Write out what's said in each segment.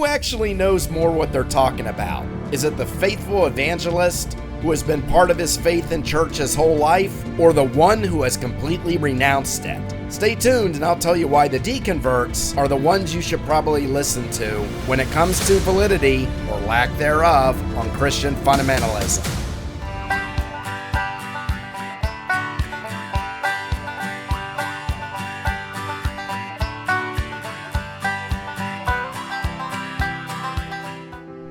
who actually knows more what they're talking about? Is it the faithful evangelist who has been part of his faith in church his whole life, or the one who has completely renounced it? Stay tuned and I'll tell you why the deconverts are the ones you should probably listen to when it comes to validity, or lack thereof, on Christian fundamentalism.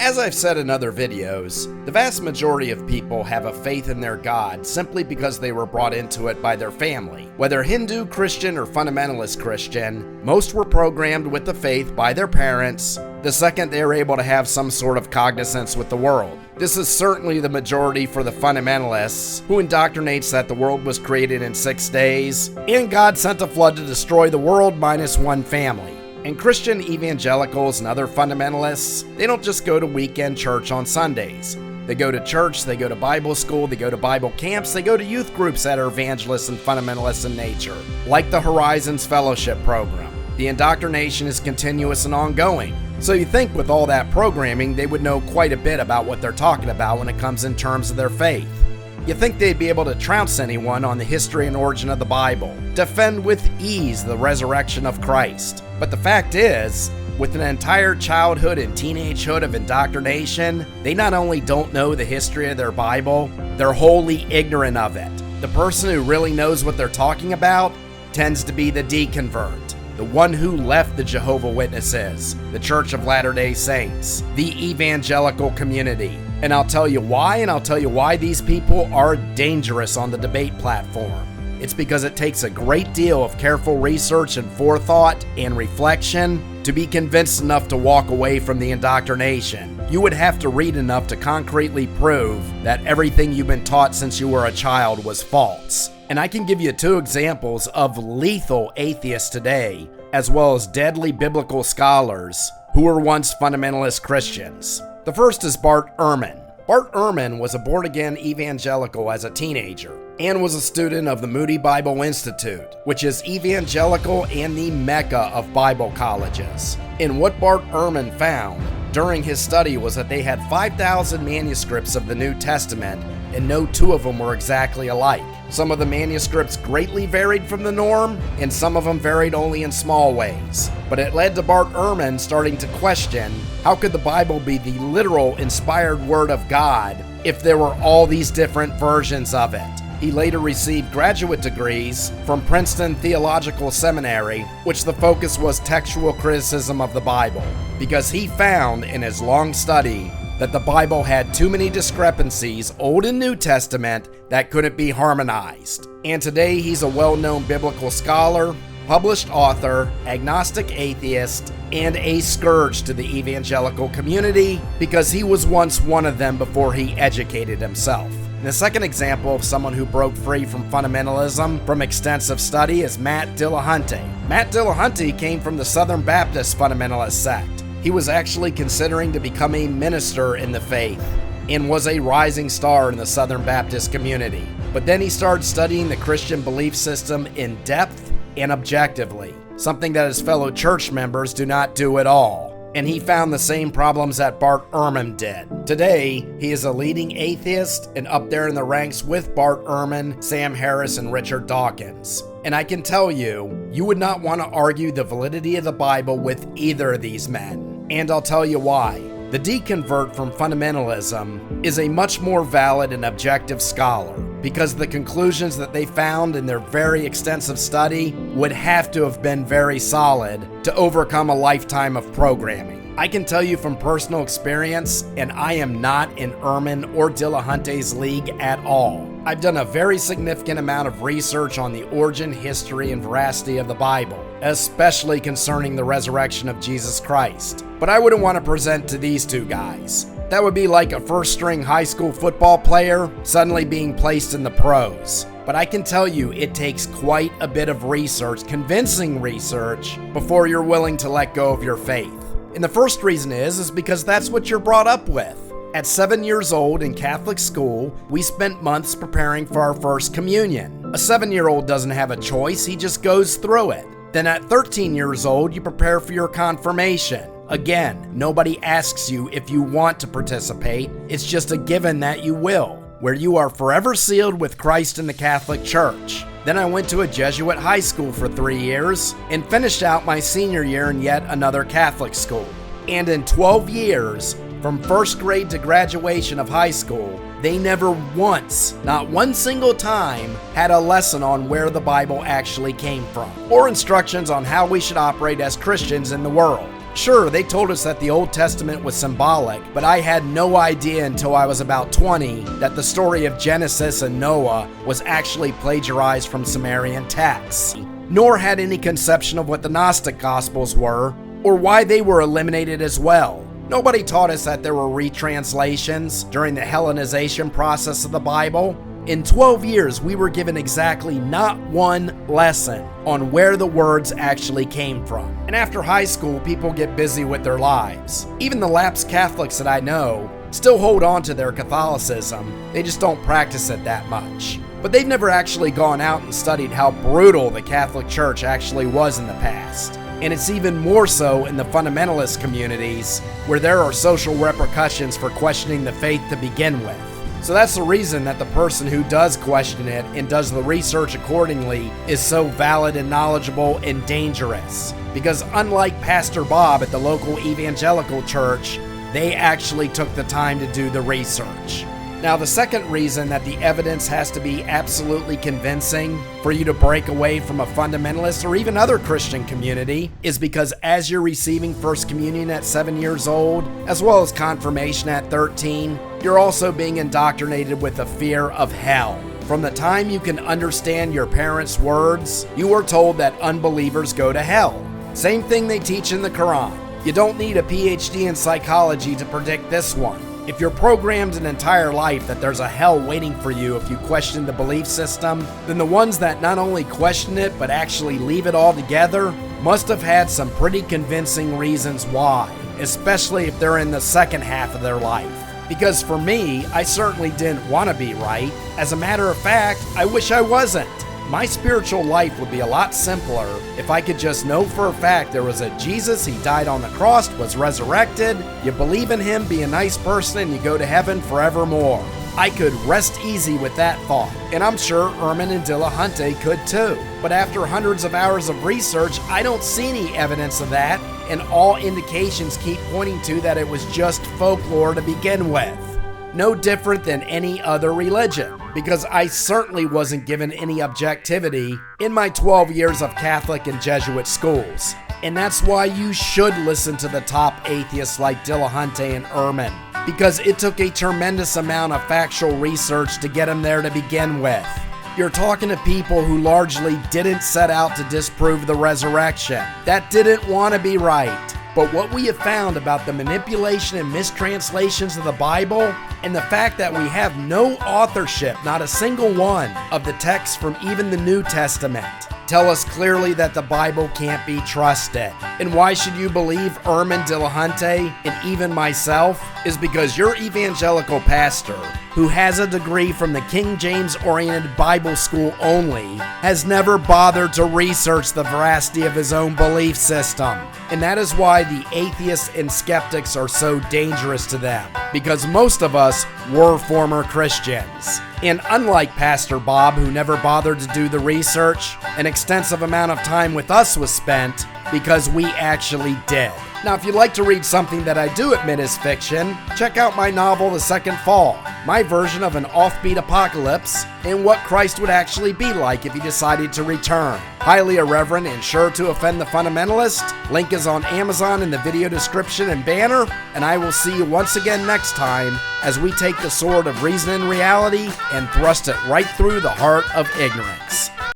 As I've said in other videos, the vast majority of people have a faith in their God simply because they were brought into it by their family. Whether Hindu, Christian, or fundamentalist Christian, most were programmed with the faith by their parents the second they were able to have some sort of cognizance with the world. This is certainly the majority for the fundamentalists, who indoctrinates that the world was created in 6 days, and God sent a flood to destroy the world minus one family. And Christian evangelicals and other fundamentalists, they don't just go to weekend church on Sundays. They go to church, they go to Bible school, they go to Bible camps, they go to youth groups that are evangelists and fundamentalists in nature, like the Horizons Fellowship program. The indoctrination is continuous and ongoing. So you think with all that programming, they would know quite a bit about what they're talking about when it comes in terms of their faith. You think they'd be able to trounce anyone on the history and origin of the Bible, defend with ease the resurrection of Christ. But the fact is, with an entire childhood and teenagehood of indoctrination, they not only don't know the history of their Bible, they're wholly ignorant of it. The person who really knows what they're talking about tends to be the deconvert, the one who left the Jehovah's Witnesses, the Church of Latter-day Saints, the evangelical community. And I'll tell you why, and I'll tell you why these people are dangerous on the debate platform. It's because it takes a great deal of careful research and forethought and reflection to be convinced enough to walk away from the indoctrination. You would have to read enough to concretely prove that everything you've been taught since you were a child was false. And I can give you 2 examples of lethal atheists today, as well as deadly biblical scholars who were once fundamentalist Christians. The first is Bart Ehrman. Bart Ehrman was a born-again evangelical as a teenager and was a student of the Moody Bible Institute, which is evangelical and the mecca of Bible colleges. And what Bart Ehrman found during his study was that they had 5,000 manuscripts of the New Testament, and no 2 of them were exactly alike. Some of the manuscripts greatly varied from the norm, and some of them varied only in small ways. But it led to Bart Ehrman starting to question, how could the Bible be the literal inspired word of God if there were all these different versions of it? He later received graduate degrees from Princeton Theological Seminary, which the focus was textual criticism of the Bible, because he found in his long study that the Bible had too many discrepancies, Old and New Testament, that couldn't be harmonized. And today he's a well-known biblical scholar, published author, agnostic atheist, and a scourge to the evangelical community because he was once one of them before he educated himself. And the second example of someone who broke free from fundamentalism from extensive study is Matt Dillahunty. Matt Dillahunty came from the Southern Baptist fundamentalist sect. He was actually considering to become a minister in the faith and was a rising star in the Southern Baptist community. But then he started studying the Christian belief system in depth and objectively, something that his fellow church members do not do at all. And he found the same problems that Bart Ehrman did. Today, he is a leading atheist and up there in the ranks with Bart Ehrman, Sam Harris, and Richard Dawkins. And I can tell you, you would not want to argue the validity of the Bible with either of these men. And I'll tell you why. The deconvert from fundamentalism is a much more valid and objective scholar because the conclusions that they found in their very extensive study would have to have been very solid to overcome a lifetime of programming. I can tell you from personal experience, and I am not in Ehrman or Dillahunty's league at all. I've done a very significant amount of research on the origin, history, and veracity of the Bible, especially concerning the resurrection of Jesus Christ. But I wouldn't want to present to these 2 guys. That would be like a first-string high school football player suddenly being placed in the pros. But I can tell you it takes quite a bit of research, convincing research, before you're willing to let go of your faith. And the first reason is because that's what you're brought up with. At 7 years old in Catholic school, we spent months preparing for our first communion. A 7-year-old doesn't have a choice, he just goes through it. Then at 13 years old, you prepare for your confirmation. Again, nobody asks you if you want to participate, it's just a given that you will, where you are forever sealed with Christ in the Catholic Church. Then I went to a Jesuit high school for 3 years and finished out my senior year in yet another Catholic school. And in 12 years, from first grade to graduation of high school, they never once, not one single time, had a lesson on where the Bible actually came from, or instructions on how we should operate as Christians in the world. Sure, they told us that the Old Testament was symbolic, but I had no idea until I was about 20 that the story of Genesis and Noah was actually plagiarized from Sumerian texts, nor had any conception of what the Gnostic Gospels were, or why they were eliminated as well. Nobody taught us that there were retranslations during the Hellenization process of the Bible. In 12 years, we were given exactly not one lesson on where the words actually came from. And after high school, people get busy with their lives. Even the lapsed Catholics that I know still hold on to their Catholicism. They just don't practice it that much. But they've never actually gone out and studied how brutal the Catholic Church actually was in the past. And it's even more so in the fundamentalist communities, where there are social repercussions for questioning the faith to begin with. So that's the reason that the person who does question it and does the research accordingly is so valid and knowledgeable and dangerous. Because unlike Pastor Bob at the local Evangelical church, they actually took the time to do the research. Now, the second reason that the evidence has to be absolutely convincing for you to break away from a fundamentalist or even other Christian community is because as you're receiving First Communion at 7 years old, as well as confirmation at 13, you're also being indoctrinated with the fear of hell. From the time you can understand your parents' words, you are told that unbelievers go to hell. Same thing they teach in the Quran. You don't need a PhD in psychology to predict this one. If you're programmed an entire life that there's a hell waiting for you if you question the belief system, then the ones that not only question it but actually leave it all together must have had some pretty convincing reasons why, especially if they're in the second half of their life. Because for me, I certainly didn't want to be right. As a matter of fact, I wish I wasn't. My spiritual life would be a lot simpler if I could just know for a fact there was a Jesus, he died on the cross, was resurrected, you believe in him, be a nice person, and you go to heaven forevermore. I could rest easy with that thought, and I'm sure Ehrman and Dillahunty could too. But after hundreds of hours of research, I don't see any evidence of that, and all indications keep pointing to that it was just folklore to begin with. No different than any other religion, because I certainly wasn't given any objectivity in my 12 years of Catholic and Jesuit schools. And that's why you should listen to the top atheists like Dillahunty and Ehrman, because it took a tremendous amount of factual research to get them there to begin with. You're talking to people who largely didn't set out to disprove the resurrection, that didn't want to be right. But what we have found about the manipulation and mistranslations of the Bible, and the fact that we have no authorship, not a single one, of the texts from even the New Testament, tell us clearly that the Bible can't be trusted. And why should you believe Ehrman, Dillahunty, and even myself? Is because your evangelical pastor, who has a degree from the King James-oriented Bible school only, has never bothered to research the veracity of his own belief system. And that is why the atheists and skeptics are so dangerous to them, because most of us were former Christians. And unlike Pastor Bob, who never bothered to do the research, an extensive amount of time with us was spent because we actually did. Now, if you'd like to read something that I do admit is fiction, check out my novel, The Second Fall, my version of an offbeat apocalypse and what Christ would actually be like if he decided to return. Highly irreverent and sure to offend the fundamentalist. Link is on Amazon in the video description and banner, and I will see you once again next time as we take the sword of reason and reality and thrust it right through the heart of ignorance.